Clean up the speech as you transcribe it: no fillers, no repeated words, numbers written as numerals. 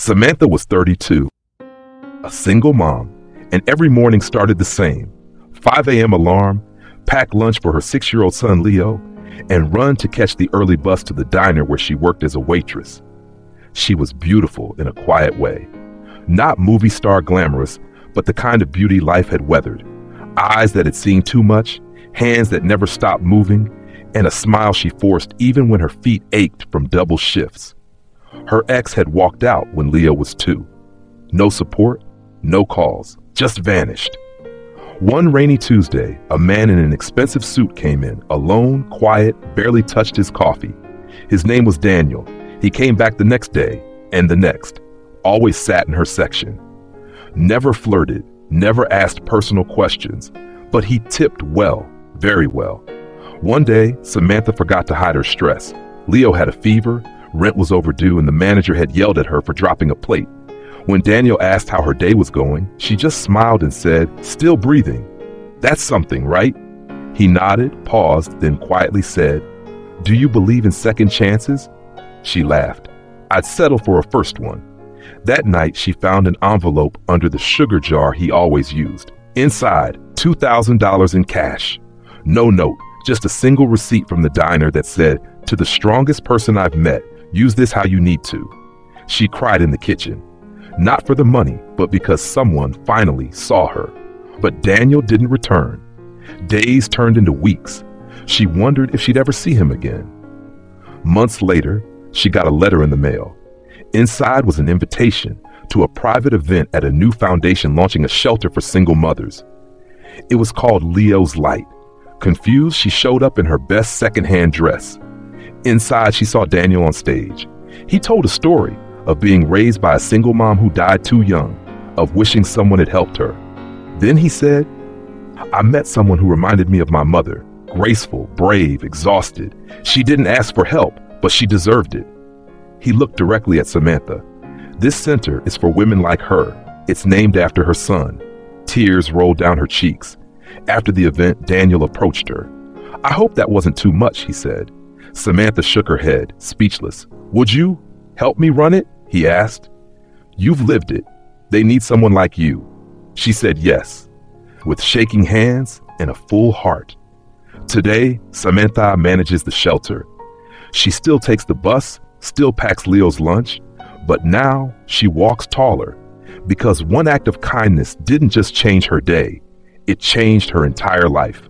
Samantha was 32, a single mom, and every morning started the same. 5 a.m. alarm, pack lunch for her 6-year-old son Leo, and run to catch the early bus to the diner where she worked as a waitress. She was beautiful in a quiet way. Not movie star glamorous, but the kind of beauty life had weathered. Eyes that had seen too much, hands that never stopped moving, and a smile she forced even when her feet ached from double shifts. Her ex had walked out when Leo was 2. No support, no calls, just vanished. One rainy Tuesday, a man in an expensive suit came in, alone, quiet, barely touched his coffee. His name was Daniel. He came back the next day, and the next. Always sat in her section. Never flirted, never asked personal questions, but he tipped well, very well. One day, Samantha forgot to hide her stress. Leo had a fever, rent was overdue, and the manager had yelled at her for dropping a plate. When Daniel asked how her day was going, she just smiled and said, "Still breathing. That's something, right?" He nodded, paused, then quietly said, "Do you believe in second chances?" She laughed. "I'd settle for a first one." That night, she found an envelope under the sugar jar he always used. Inside, $2,000 in cash. No note, just a single receipt from the diner that said, "To the strongest person I've met, use this how you need to." She cried in the kitchen. Not for the money, but because someone finally saw her. But Daniel didn't return. Days turned into weeks. She wondered if she'd ever see him again. Months later, she got a letter in the mail. Inside was an invitation to a private event at a new foundation launching a shelter for single mothers. It was called Leo's Light. Confused, she showed up in her best secondhand dress. Inside, she saw Daniel on stage. He told a story of being raised by a single mom who died too young, of wishing someone had helped her. Then he said, "I met someone who reminded me of my mother, graceful, brave, exhausted. She didn't ask for help, but she deserved it." He looked directly at Samantha. "This center is for women like her. It's named after her son." Tears rolled down her cheeks. After the event, Daniel approached her. "I hope that wasn't too much," he said. Samantha shook her head, speechless. "Would you help me run it?" he asked. "You've lived it. They need someone like you." She said yes, with shaking hands and a full heart. Today, Samantha manages the shelter. She still takes the bus, still packs Leo's lunch, but now she walks taller because one act of kindness didn't just change her day, it changed her entire life.